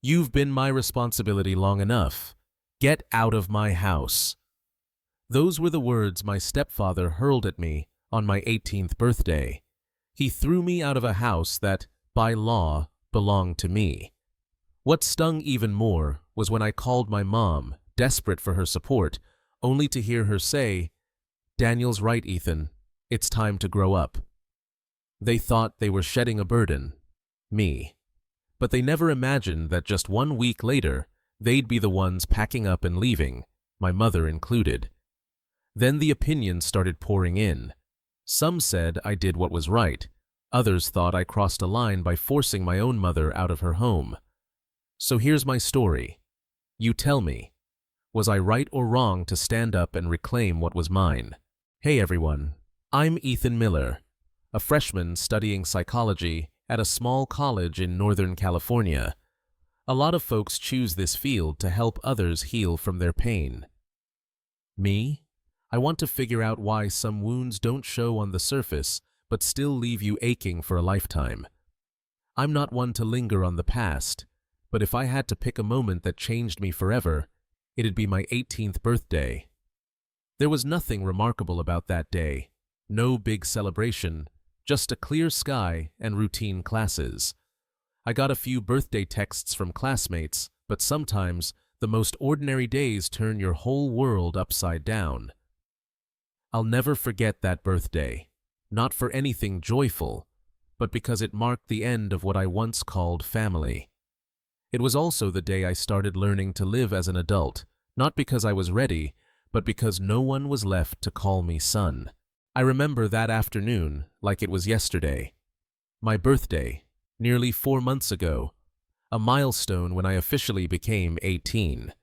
You've been my responsibility long enough. Get out of my house." Those were the words my stepfather hurled at me on my 18th birthday. He threw me out of a house that, by law, belonged to me. What stung even more was when I called my mom, desperate for her support, only to hear her say, "Daniel's right, Ethan. It's time to grow up." They thought they were shedding a burden, me. But they never imagined that just 1 week later, they'd be the ones packing up and leaving, my mother included. Then the opinions started pouring in. Some said I did what was right. Others thought I crossed a line by forcing my own mother out of her home. So here's my story. You tell me, was I right or wrong to stand up and reclaim what was mine? Hey everyone, I'm Ethan Miller, a freshman studying psychology at a small college in Northern California. A lot of folks choose this field to help others heal from their pain. Me? I want to figure out why some wounds don't show on the surface but still leave you aching for a lifetime. I'm not one to linger on the past, but if I had to pick a moment that changed me forever, it'd be my 18th birthday. There was nothing remarkable about that day. No big celebration, just a clear sky and routine classes. I got a few birthday texts from classmates, but sometimes the most ordinary days turn your whole world upside down. I'll never forget that birthday, not for anything joyful, but because it marked the end of what I once called family. It was also the day I started learning to live as an adult, not because I was ready, but because no one was left to call me son. I remember that afternoon like it was yesterday. My birthday, nearly 4 months ago, a milestone when I officially became 18.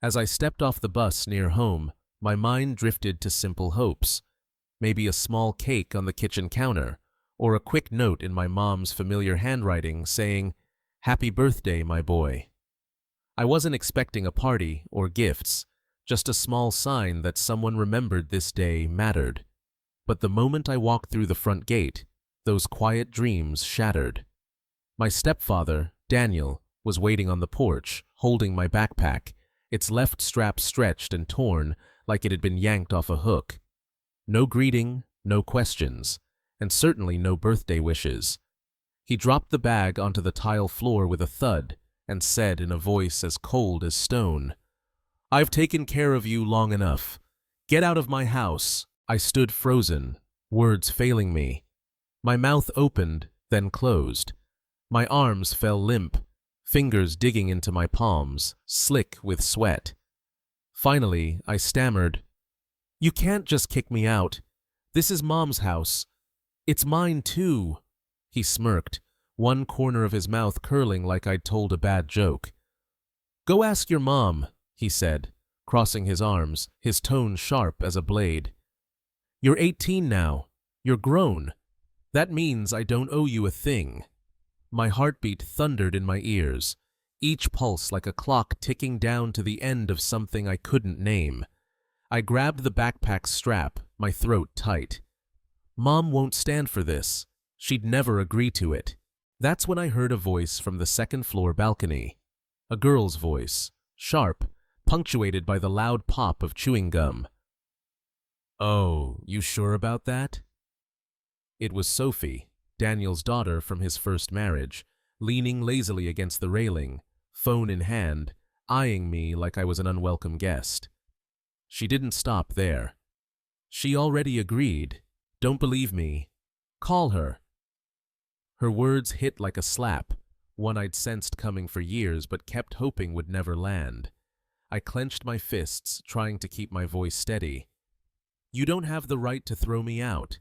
As I stepped off the bus near home, my mind drifted to simple hopes, maybe a small cake on the kitchen counter, or a quick note in my mom's familiar handwriting saying, "Happy birthday, my boy." I wasn't expecting a party or gifts, just a small sign that someone remembered this day mattered. But the moment I walked through the front gate, those quiet dreams shattered. My stepfather, Daniel, was waiting on the porch, holding my backpack, its left strap stretched and torn like it had been yanked off a hook. No greeting, no questions, and certainly no birthday wishes. He dropped the bag onto the tile floor with a thud and said in a voice as cold as stone, "I've taken care of you long enough. Get out of my house." I stood frozen, words failing me. My mouth opened, then closed. My arms fell limp, fingers digging into my palms, slick with sweat. Finally, I stammered, "You can't just kick me out. This is Mom's house. It's mine too." He smirked, one corner of his mouth curling like I'd told a bad joke. "Go ask your mom," he said, crossing his arms, his tone sharp as a blade. "You're 18 now. You're grown. That means I don't owe you a thing." My heartbeat thundered in my ears, each pulse like a clock ticking down to the end of something I couldn't name. I grabbed the backpack strap, my throat tight. Mom won't stand for this. She'd never agree to it. That's when I heard a voice from the second-floor balcony. A girl's voice, sharp, punctuated by the loud pop of chewing gum. "Oh, you sure about that?" It was Sophie, Daniel's daughter from his first marriage, leaning lazily against the railing, phone in hand, eyeing me like I was an unwelcome guest. She didn't stop there. "She already agreed. Don't believe me? Call her." Her words hit like a slap, one I'd sensed coming for years but kept hoping would never land. I clenched my fists, trying to keep my voice steady. "You don't have the right to throw me out."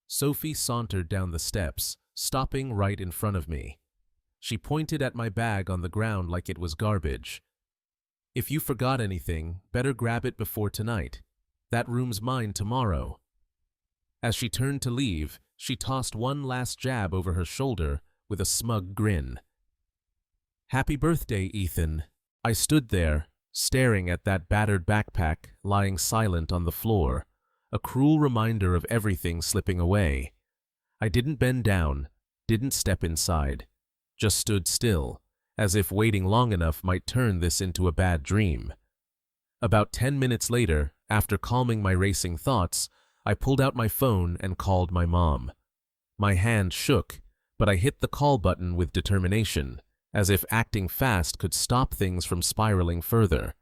Sophie sauntered down the steps, stopping right in front of me. She pointed at my bag on the ground like it was garbage. "If you forgot anything, better grab it before tonight. That room's mine tomorrow." As she turned to leave, she tossed one last jab over her shoulder with a smug grin. "Happy birthday, Ethan." I stood there, staring at that battered backpack lying silent on the floor, a cruel reminder of everything slipping away. I didn't bend down, didn't step inside, just stood still, as if waiting long enough might turn this into a bad dream. About 10 minutes later, after calming my racing thoughts, I pulled out my phone and called my mom. My hand shook, but I hit the call button with determination, as if acting fast could stop things from spiraling further.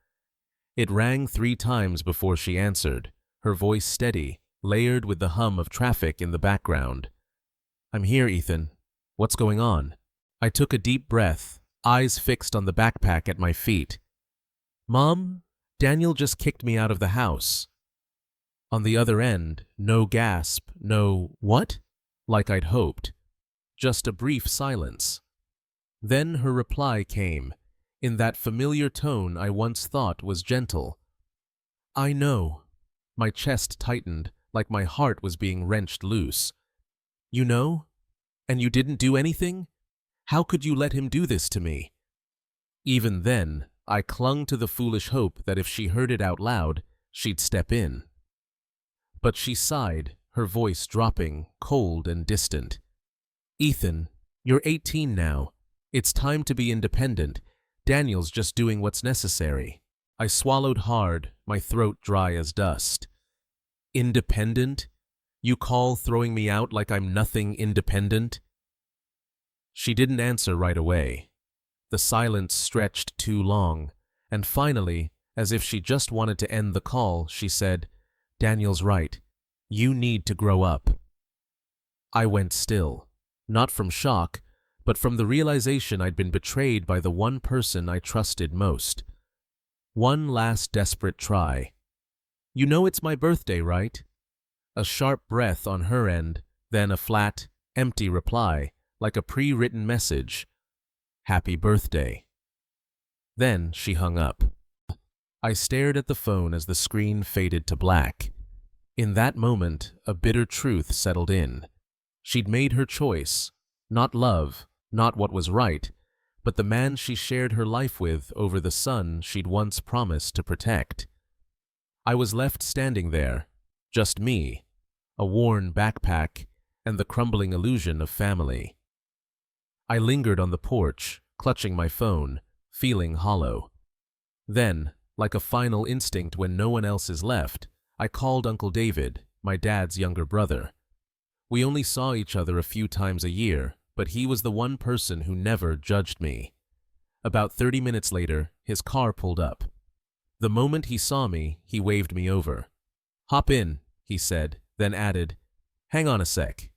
It rang 3 times before she answered, her voice steady, layered with the hum of traffic in the background. "I'm here, Ethan. What's going on?" I took a deep breath, eyes fixed on the backpack at my feet. "Mom, Daniel just kicked me out of the house." On the other end, no gasp, no "what?" like I'd hoped. Just a brief silence. Then her reply came, in that familiar tone I once thought was gentle. "I know." My chest tightened, like my heart was being wrenched loose. "You know? And you didn't do anything? How could you let him do this to me?" Even then, I clung to the foolish hope that if she heard it out loud, she'd step in. But she sighed, her voice dropping, cold and distant. "Ethan, you're 18 now. It's time to be independent. Daniel's just doing what's necessary." I swallowed hard, my throat dry as dust. "Independent? You call throwing me out like I'm nothing independent?" She didn't answer right away. The silence stretched too long, and finally, as if she just wanted to end the call, she said, "Daniel's right. You need to grow up." I went still, not from shock, but from the realization I'd been betrayed by the one person I trusted most. One last desperate try. "You know it's my birthday, right?" A sharp breath on her end, then a flat, empty reply, like a pre-written message. "Happy birthday." Then she hung up. I stared at the phone as the screen faded to black. In that moment, a bitter truth settled in. She'd made her choice. Not love, not what was right, but the man she shared her life with over the son she'd once promised to protect. I was left standing there, just me, a worn backpack, and the crumbling illusion of family. I lingered on the porch, clutching my phone, feeling hollow. Then, like a final instinct when no one else is left, I called Uncle David, my dad's younger brother. We only saw each other a few times a year, but he was the one person who never judged me. About 30 minutes later, his car pulled up. The moment he saw me, he waved me over. "Hop in," he said, then added, "Hang on a sec."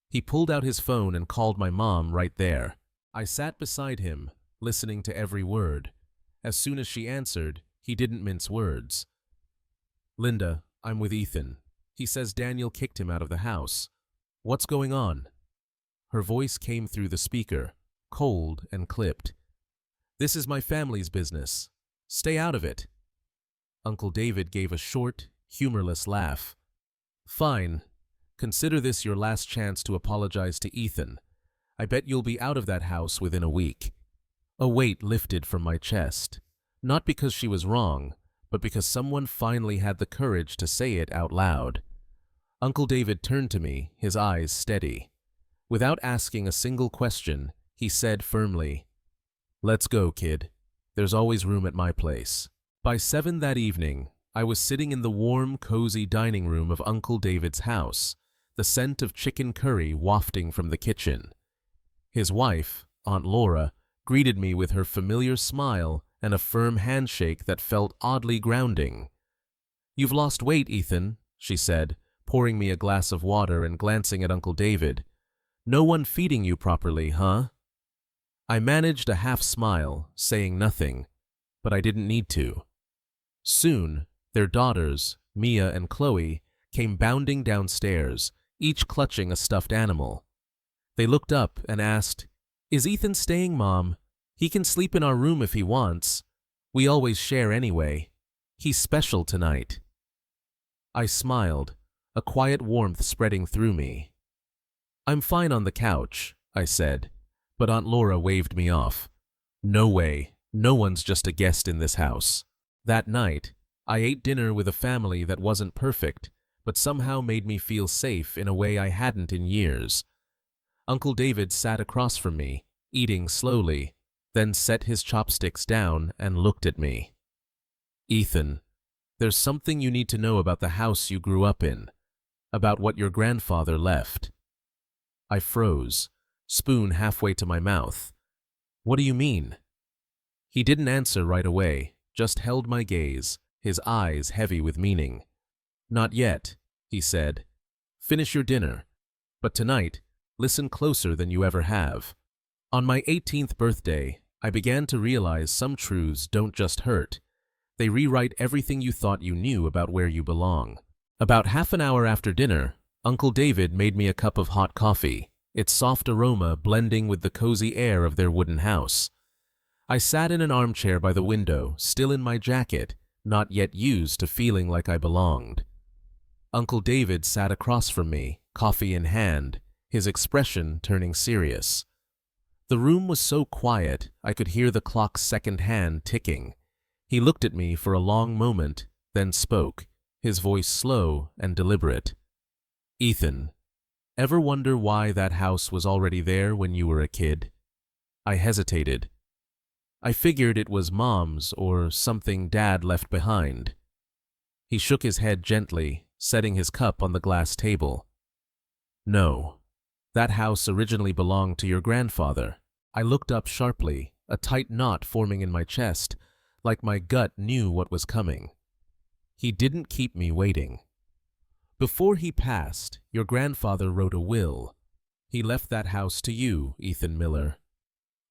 He pulled out his phone and called my mom right there. I sat beside him, listening to every word. As soon as she answered, he didn't mince words. "Linda, I'm with Ethan. He says Daniel kicked him out of the house. What's going on?" Her voice came through the speaker, cold and clipped. "This is my family's business. Stay out of it." Uncle David gave a short, humorless laugh. "Fine. Consider this your last chance to apologize to Ethan. I bet you'll be out of that house within a week." A weight lifted from my chest, not because she was wrong, but because someone finally had the courage to say it out loud. Uncle David turned to me, his eyes steady. Without asking a single question, he said firmly, "Let's go, kid. There's always room at my place." By 7 that evening, I was sitting in the warm, cozy dining room of Uncle David's house, the scent of chicken curry wafting from the kitchen. His wife, Aunt Laura, greeted me with her familiar smile and a firm handshake that felt oddly grounding. "You've lost weight, Ethan," she said, pouring me a glass of water and glancing at Uncle David. "No one feeding you properly, huh?" I managed a half smile, saying nothing, but I didn't need to. Soon, their daughters, Mia and Chloe, came bounding downstairs, each clutching a stuffed animal. They looked up and asked, "Is Ethan staying, Mom? He can sleep in our room if he wants. We always share anyway. He's special tonight." I smiled, a quiet warmth spreading through me. "I'm fine on the couch," I said, but Aunt Laura waved me off. "No way, no one's just a guest in this house." That night, I ate dinner with a family that wasn't perfect, but somehow made me feel safe in a way I hadn't in years. Uncle David sat across from me, eating slowly, then set his chopsticks down and looked at me. "Ethan, there's something you need to know about the house you grew up in, about what your grandfather left." I froze, spoon halfway to my mouth. "What do you mean?" He didn't answer right away, just held my gaze, his eyes heavy with meaning. "Not yet," he said. "Finish your dinner. But tonight, listen closer than you ever have." On my 18th birthday, I began to realize some truths don't just hurt. They rewrite everything you thought you knew about where you belong. About half an hour after dinner, Uncle David made me a cup of hot coffee, its soft aroma blending with the cozy air of their wooden house. I sat in an armchair by the window, still in my jacket, not yet used to feeling like I belonged. Uncle David sat across from me, coffee in hand, his expression turning serious. The room was so quiet I could hear the clock's second hand ticking. He looked at me for a long moment, then spoke, his voice slow and deliberate. "Ethan, ever wonder why that house was already there when you were a kid?" I hesitated. I figured it was Mom's or something Dad left behind. He shook his head gently, setting his cup on the glass table. "No, that house originally belonged to your grandfather." I looked up sharply, a tight knot forming in my chest, like my gut knew what was coming. He didn't keep me waiting. "Before he passed, your grandfather wrote a will. He left that house to you, Ethan Miller."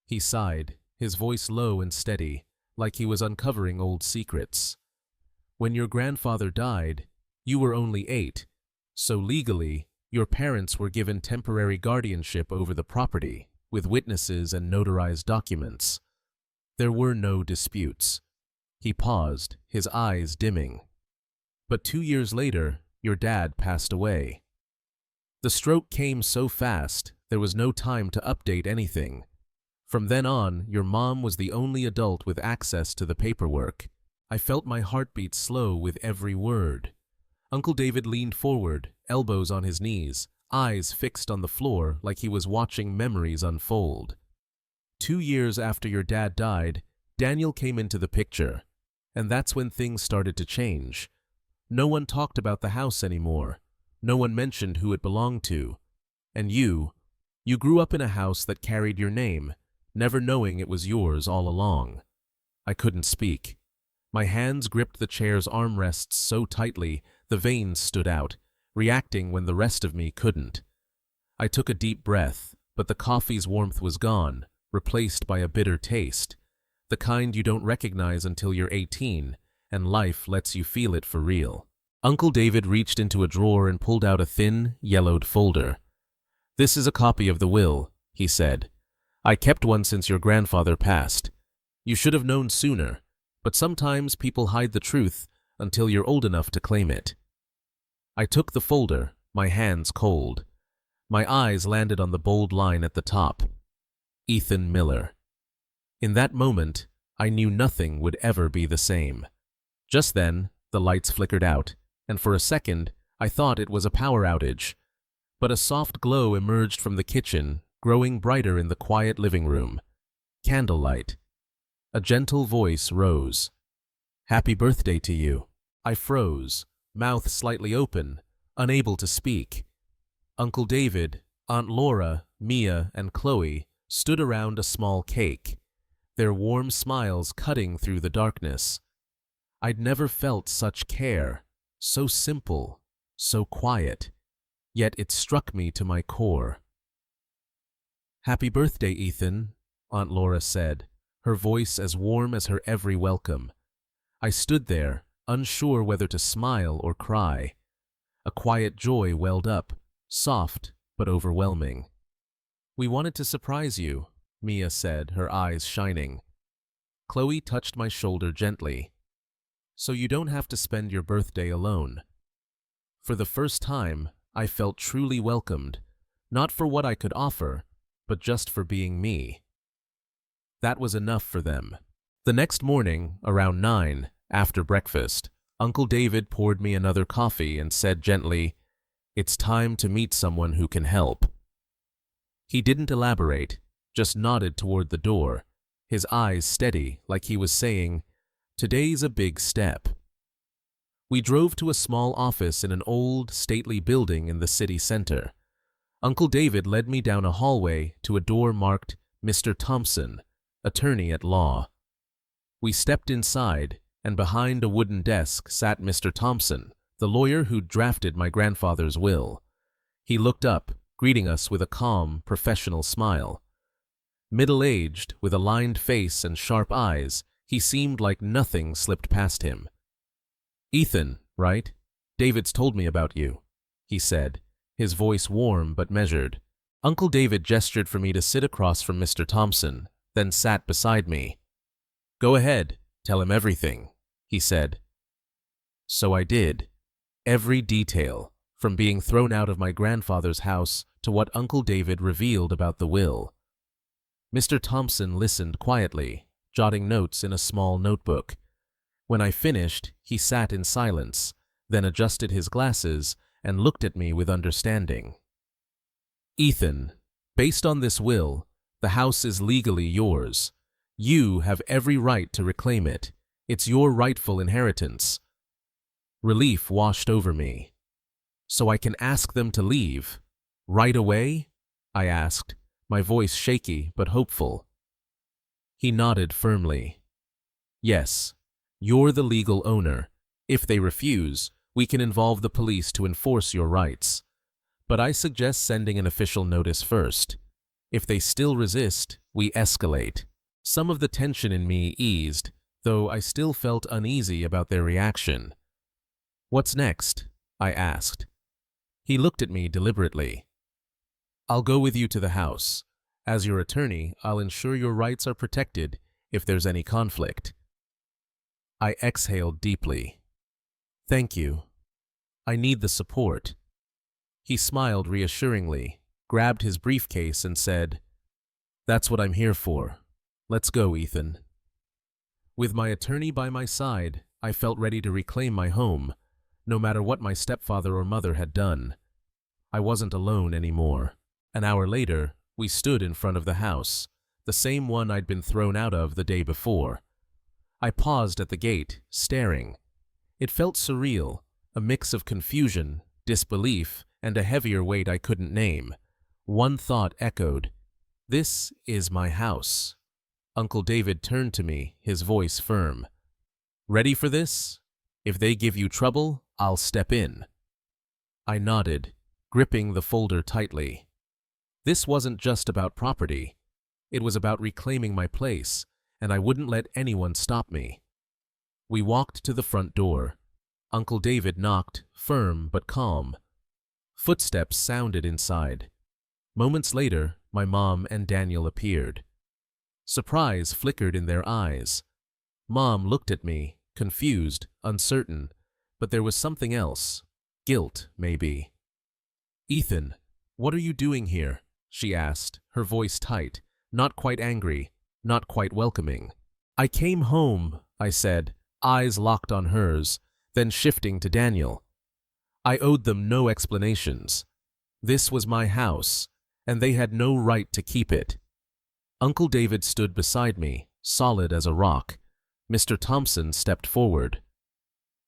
He sighed, his voice low and steady, like he was uncovering old secrets. "When your grandfather died, you were only 8, so legally, your parents were given temporary guardianship over the property, with witnesses and notarized documents. There were no disputes." He paused, his eyes dimming. "But 2 years later, your dad passed away. The stroke came so fast, there was no time to update anything. From then on, your mom was the only adult with access to the paperwork." I felt my heartbeat slow with every word. Uncle David leaned forward, elbows on his knees, eyes fixed on the floor like he was watching memories unfold. 2 years after your dad died, Daniel came into the picture, and that's when things started to change. No one talked about the house anymore. No one mentioned who it belonged to. And you grew up in a house that carried your name, never knowing it was yours all along. I couldn't speak. My hands gripped the chair's armrests so tightly, the veins stood out, reacting when the rest of me couldn't. I took a deep breath, but the coffee's warmth was gone, replaced by a bitter taste, the kind you don't recognize until you're 18, and life lets you feel it for real. Uncle David reached into a drawer and pulled out a thin, yellowed folder. "This is a copy of the will," he said. "I kept one since your grandfather passed. You should have known sooner, but sometimes people hide the truth until you're old enough to claim it." I took the folder, my hands cold. My eyes landed on the bold line at the top. Ethan Miller. In that moment, I knew nothing would ever be the same. Just then, the lights flickered out, and for a second, I thought it was a power outage. But a soft glow emerged from the kitchen, growing brighter in the quiet living room. Candlelight. A gentle voice rose. "Happy birthday to you." I froze, mouth slightly open, unable to speak. Uncle David, Aunt Laura, Mia, and Chloe stood around a small cake, their warm smiles cutting through the darkness. I'd never felt such care, so simple, so quiet, yet it struck me to my core. "Happy birthday, Ethan," Aunt Laura said, her voice as warm as her every welcome. I stood there, unsure whether to smile or cry. A quiet joy welled up, soft but overwhelming. "We wanted to surprise you," Mia said, her eyes shining. Chloe touched my shoulder gently. "So you don't have to spend your birthday alone." For the first time, I felt truly welcomed, not for what I could offer, but just for being me. That was enough for them. The next morning, around 9, after breakfast, Uncle David poured me another coffee and said gently, "It's time to meet someone who can help." He didn't elaborate, just nodded toward the door, his eyes steady like he was saying, "Today's a big step." We drove to a small office in an old, stately building in the city center. Uncle David led me down a hallway to a door marked Mr. Thompson, attorney at law. We stepped inside, and behind a wooden desk sat Mr. Thompson, the lawyer who'd drafted my grandfather's will. He looked up, greeting us with a calm, professional smile. Middle-aged, with a lined face and sharp eyes, he seemed like nothing slipped past him. "Ethan, right? David's told me about you," he said, his voice warm but measured. Uncle David gestured for me to sit across from Mr. Thompson, then sat beside me. "Go ahead, tell him everything," he said. So I did. Every detail, from being thrown out of my grandfather's house to what Uncle David revealed about the will. Mr. Thompson listened quietly, jotting notes in a small notebook. When I finished, he sat in silence, then adjusted his glasses and looked at me with understanding. "Ethan, based on this will, the house is legally yours. You have every right to reclaim it. It's your rightful inheritance." Relief washed over me. "So I can ask them to leave? Right away?" I asked, my voice shaky but hopeful. He nodded firmly. "Yes, you're the legal owner. If they refuse, we can involve the police to enforce your rights. But I suggest sending an official notice first. If they still resist, we escalate." Some of the tension in me eased, though I still felt uneasy about their reaction. "What's next?" I asked. He looked at me deliberately. "I'll go with you to the house. As your attorney, I'll ensure your rights are protected if there's any conflict." I exhaled deeply. "Thank you. I need the support." He smiled reassuringly, grabbed his briefcase and said, "That's what I'm here for. Let's go, Ethan." With my attorney by my side, I felt ready to reclaim my home, no matter what my stepfather or mother had done. I wasn't alone anymore. An hour later, we stood in front of the house, the same one I'd been thrown out of the day before. I paused at the gate, staring. It felt surreal, a mix of confusion, disbelief, and a heavier weight I couldn't name. One thought echoed, "This is my house." Uncle David turned to me, his voice firm. "Ready for this? If they give you trouble, I'll step in." I nodded, gripping the folder tightly. This wasn't just about property. It was about reclaiming my place, and I wouldn't let anyone stop me. We walked to the front door. Uncle David knocked, firm but calm. Footsteps sounded inside. Moments later, my mom and Daniel appeared. Surprise flickered in their eyes. Mom looked at me, confused, uncertain, but there was something else. Guilt, maybe. "Ethan, what are you doing here?" she asked, her voice tight, not quite angry, not quite welcoming. "I came home," I said, eyes locked on hers, then shifting to Daniel. I owed them no explanations. This was my house, and they had no right to keep it. Uncle David stood beside me, solid as a rock. Mr. Thompson stepped forward.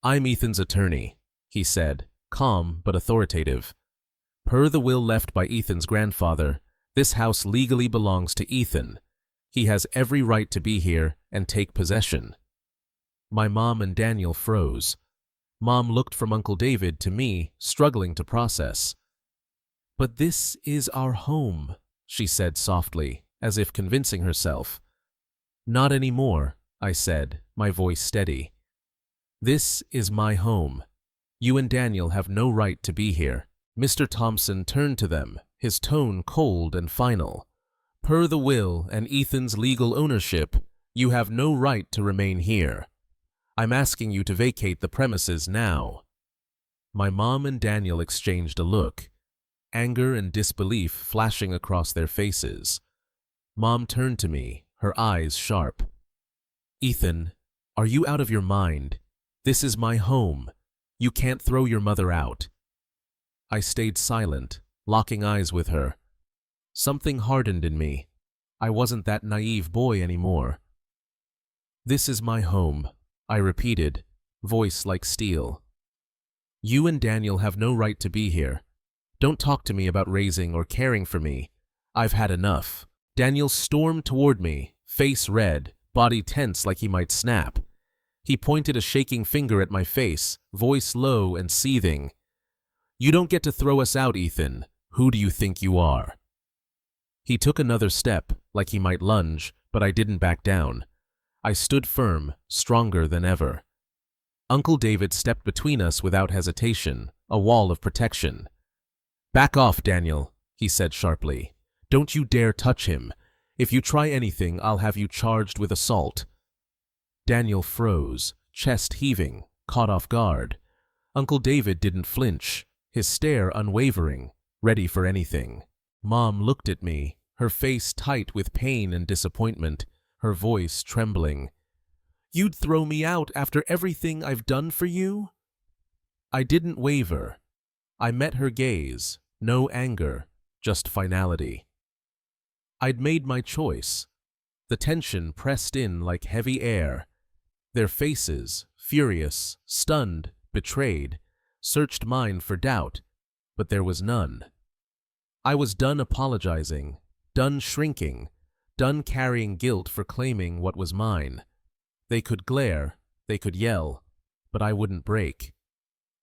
"I'm Ethan's attorney," he said, calm but authoritative. "Per the will left by Ethan's grandfather, this house legally belongs to Ethan. He has every right to be here and take possession." My mom and Daniel froze. Mom looked from Uncle David to me, struggling to process. "But this is our home," she said softly, as if convincing herself. "Not anymore," I said, my voice steady. "This is my home. You and Daniel have no right to be here." Mr. Thompson turned to them, his tone cold and final. "Per the will and Ethan's legal ownership, you have no right to remain here. I'm asking you to vacate the premises now." My mom and Daniel exchanged a look, anger and disbelief flashing across their faces. Mom turned to me, her eyes sharp. "Ethan, are you out of your mind? This is my home. You can't throw your mother out." I stayed silent, locking eyes with her. Something hardened in me. I wasn't that naive boy anymore. "This is my home," I repeated, voice like steel. "You and Daniel have no right to be here. Don't talk to me about raising or caring for me. I've had enough." Daniel stormed toward me, face red, body tense like he might snap. He pointed a shaking finger at my face, voice low and seething. "You don't get to throw us out, Ethan. Who do you think you are?" He took another step, like he might lunge, but I didn't back down. I stood firm, stronger than ever. Uncle David stepped between us without hesitation, a wall of protection. "Back off, Daniel," he said sharply. "Don't you dare touch him. If you try anything, I'll have you charged with assault." Daniel froze, chest heaving, caught off guard. Uncle David didn't flinch, his stare unwavering, ready for anything. Mom looked at me, her face tight with pain and disappointment, her voice trembling. "You'd throw me out after everything I've done for you?" I didn't waver. I met her gaze, no anger, just finality. I'd made my choice. The tension pressed in like heavy air. Their faces, furious, stunned, betrayed, searched mine for doubt, but there was none. I was done apologizing, done shrinking, done carrying guilt for claiming what was mine. They could glare, they could yell, but I wouldn't break.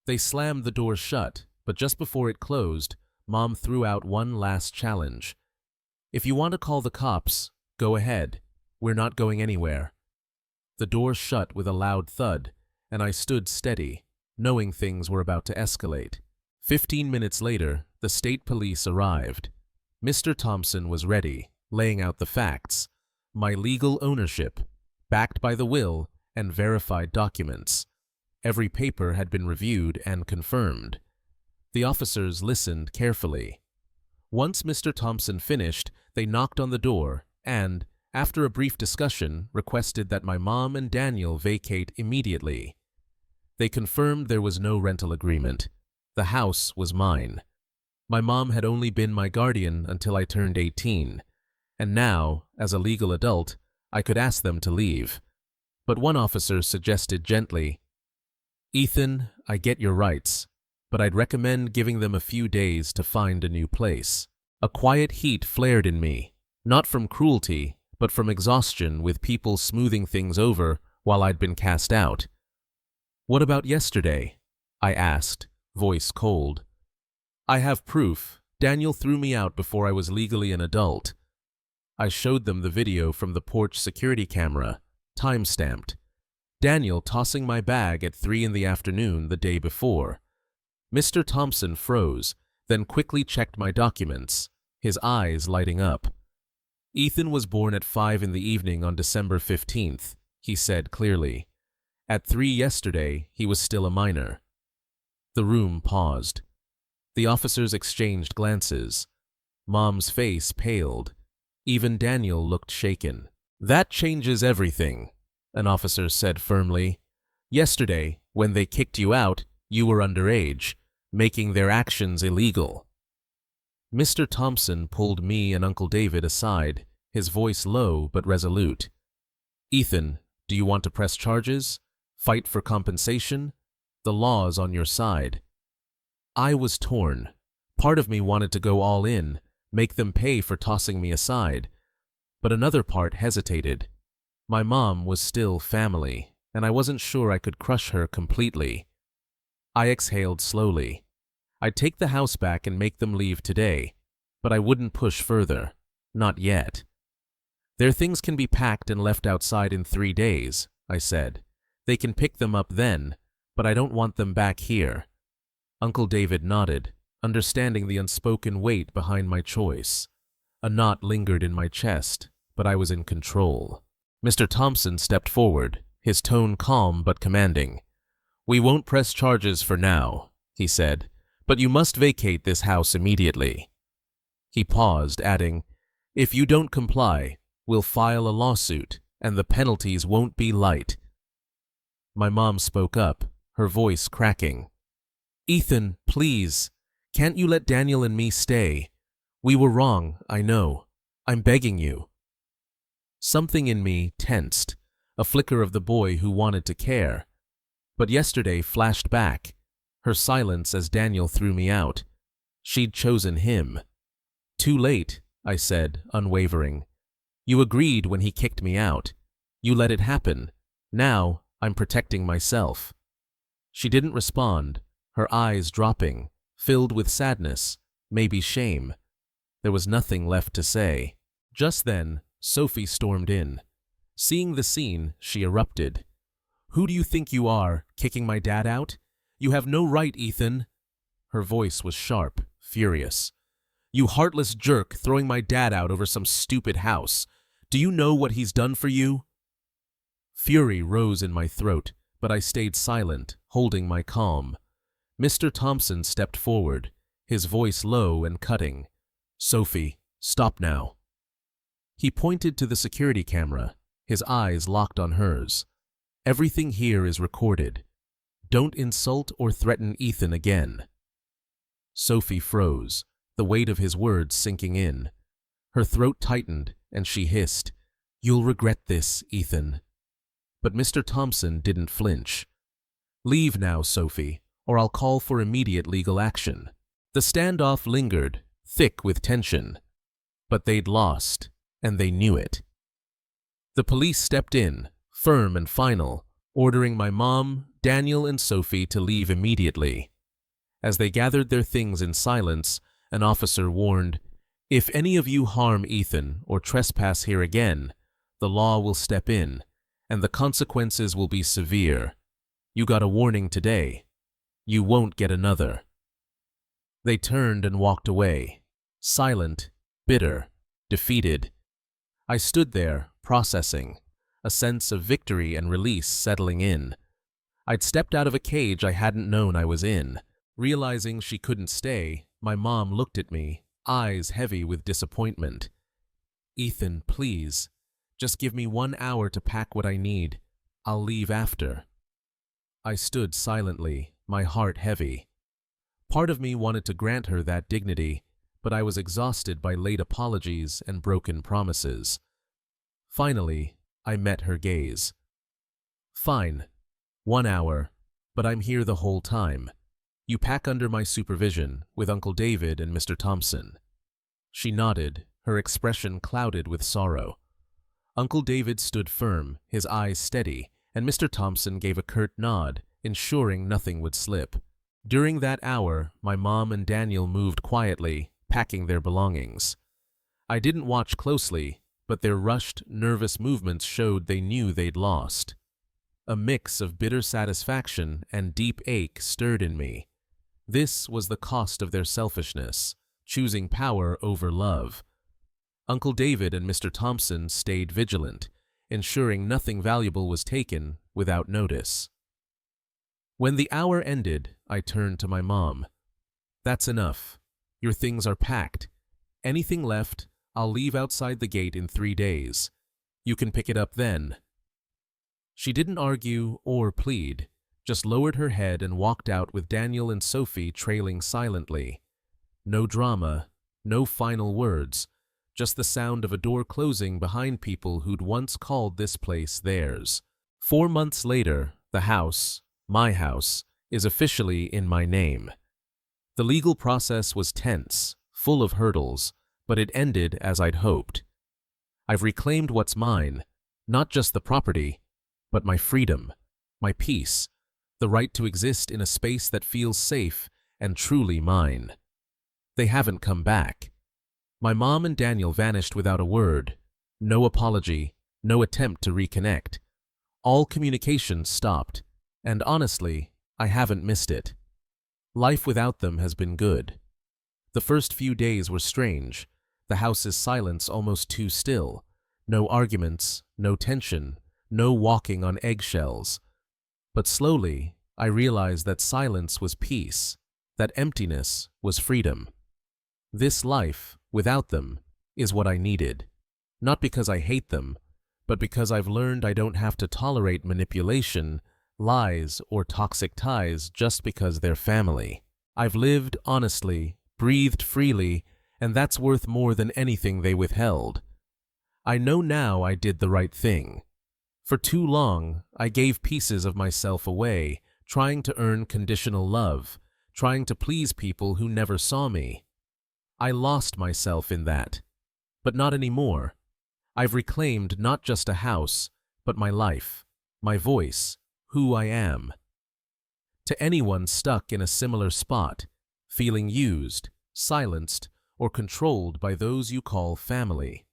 They slammed the door shut, but just before it closed, Mom threw out one last challenge. "If you want to call the cops, go ahead. We're not going anywhere." The door shut with a loud thud, and I stood steady, knowing things were about to escalate. 15 minutes later, the state police arrived. Mr. Thompson was ready, laying out the facts. My legal ownership, backed by the will and verified documents. Every paper had been reviewed and confirmed. The officers listened carefully. Once Mr. Thompson finished, they knocked on the door and, after a brief discussion, requested that my mom and Daniel vacate immediately. They confirmed there was no rental agreement. The house was mine. My mom had only been my guardian until I turned 18, and now, as a legal adult, I could ask them to leave. But one officer suggested gently, "Ethan, I get your rights, but I'd recommend giving them a few days to find a new place." A quiet heat flared in me, not from cruelty, but from exhaustion with people smoothing things over while I'd been cast out. "What about yesterday?" I asked, voice cold. "I have proof. Daniel threw me out before I was legally an adult." I showed them the video from the porch security camera, time-stamped. Daniel tossing my bag at 3 in the afternoon the day before. Mr. Thompson froze, then quickly checked my documents, his eyes lighting up. "Ethan was born at 5 in the evening on December 15th, he said clearly. At 3 yesterday, he was still a minor." The room paused. The officers exchanged glances. Mom's face paled. Even Daniel looked shaken. "That changes everything," an officer said firmly. "Yesterday, when they kicked you out, you were underage, making their actions illegal." Mr. Thompson pulled me and Uncle David aside, his voice low but resolute. "Ethan, do you want to press charges? Fight for compensation? The law's on your side." I was torn. Part of me wanted to go all in, make them pay for tossing me aside. But another part hesitated. My mom was still family, and I wasn't sure I could crush her completely. I exhaled slowly. I'd take the house back and make them leave today, but I wouldn't push further. Not yet. "Their things can be packed and left outside in 3 days, I said. "They can pick them up then, but I don't want them back here." Uncle David nodded, understanding the unspoken weight behind my choice. A knot lingered in my chest, but I was in control. Mr. Thompson stepped forward, his tone calm but commanding. "We won't press charges for now," he said, "but you must vacate this house immediately." He paused, adding, "If you don't comply, we'll file a lawsuit, and the penalties won't be light." My mom spoke up, her voice cracking. "Ethan, please, can't you let Daniel and me stay? We were wrong, I know. I'm begging you. Something in me tensed, a flicker of the boy who wanted to care. But yesterday flashed back, her silence as Daniel threw me out. She'd chosen him. Too late, I said, unwavering. You agreed when he kicked me out. You let it happen. Now I'm protecting myself. She didn't respond, her eyes dropping, filled with sadness, maybe shame. There was nothing left to say. Just then, Sophie stormed in. Seeing the scene, she erupted. Who do you think you are, kicking my dad out? You have no right, Ethan. Her voice was sharp, furious. You heartless jerk throwing my dad out over some stupid house. Do you know what he's done for you? Fury rose in my throat, but I stayed silent, holding my calm. Mr. Thompson stepped forward, his voice low and cutting. Sophie, stop now. He pointed to the security camera, his eyes locked on hers. Everything here is recorded. Don't insult or threaten Ethan again. Sophie froze, the weight of his words sinking in. Her throat tightened, and she hissed, You'll regret this, Ethan. But Mr. Thompson didn't flinch. Leave now, Sophie, or I'll call for immediate legal action. The standoff lingered, thick with tension. But they'd lost, and they knew it. The police stepped in, firm and final, ordering my mom, Daniel, and Sophie to leave immediately. As they gathered their things in silence, an officer warned, If any of you harm Ethan or trespass here again, the law will step in, and the consequences will be severe. You got a warning today. You won't get another. They turned and walked away, silent, bitter, defeated. I stood there, processing, a sense of victory and release settling in. I'd stepped out of a cage I hadn't known I was in. Realizing she couldn't stay, my mom looked at me, eyes heavy with disappointment. Ethan, please, just give me 1 hour to pack what I need. I'll leave after. I stood silently, my heart heavy. Part of me wanted to grant her that dignity, but I was exhausted by late apologies and broken promises. Finally, I met her gaze. Fine, 1 hour, but I'm here the whole time. You pack under my supervision with Uncle David and Mr. Thompson. She nodded, her expression clouded with sorrow. Uncle David stood firm, his eyes steady, and Mr. Thompson gave a curt nod, ensuring nothing would slip. During that hour, my mom and Daniel moved quietly, packing their belongings. I didn't watch closely, but their rushed, nervous movements showed they knew they'd lost. A mix of bitter satisfaction and deep ache stirred in me. This was the cost of their selfishness, choosing power over love. Uncle David and Mr. Thompson stayed vigilant, ensuring nothing valuable was taken without notice. When the hour ended, I turned to my mom. That's enough. Your things are packed. Anything left, I'll leave outside the gate in 3 days. You can pick it up then. She didn't argue or plead, just lowered her head and walked out with Daniel and Sophie trailing silently. No drama, no final words, just the sound of a door closing behind people who'd once called this place theirs. 4 months later, the house, my house, is officially in my name. The legal process was tense, full of hurdles, but it ended as I'd hoped. I've reclaimed what's mine, not just the property, but my freedom, my peace, the right to exist in a space that feels safe and truly mine. They haven't come back. My mom and Daniel vanished without a word, no apology, no attempt to reconnect. All communication stopped, and honestly, I haven't missed it. Life without them has been good. The first few days were strange, the house's silence almost too still, no arguments, no tension, no walking on eggshells. But slowly, I realized that silence was peace, that emptiness was freedom. This life, without them, is what I needed. Not because I hate them, but because I've learned I don't have to tolerate manipulation, lies, or toxic ties just because they're family. I've lived honestly, breathed freely, and that's worth more than anything they withheld. I know now I did the right thing. For too long, I gave pieces of myself away, trying to earn conditional love, trying to please people who never saw me. I lost myself in that. But not anymore. I've reclaimed not just a house, but my life, my voice, who I am. To anyone stuck in a similar spot, feeling used, silenced, or controlled by those you call family,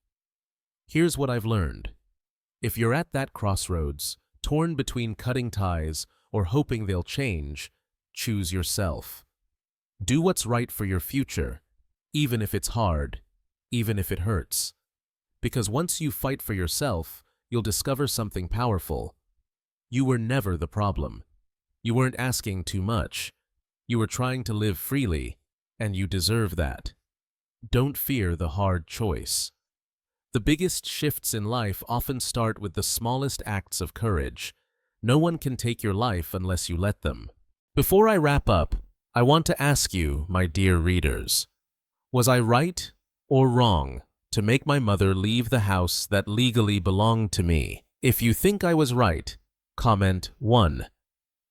here's what I've learned. If you're at that crossroads, torn between cutting ties or hoping they'll change, choose yourself. Do what's right for your future, even if it's hard, even if it hurts. Because once you fight for yourself, you'll discover something powerful. You were never the problem. You weren't asking too much. You were trying to live freely, and you deserve that. Don't fear the hard choice. The biggest shifts in life often start with the smallest acts of courage. No one can take your life unless you let them. Before I wrap up, I want to ask you, my dear readers, was I right or wrong to make my mother leave the house that legally belonged to me? If you think I was right, comment 1.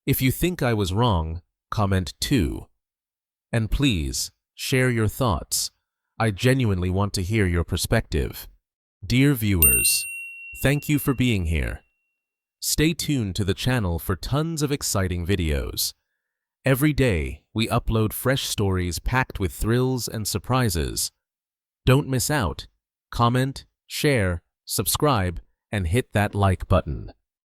If you think I was wrong, comment 2. And please, share your thoughts. I genuinely want to hear your perspective. Dear viewers, thank you for being here. Stay tuned to the channel for tons of exciting videos. Every day, we upload fresh stories packed with thrills and surprises. Don't miss out. Comment, share, subscribe, and hit that like button.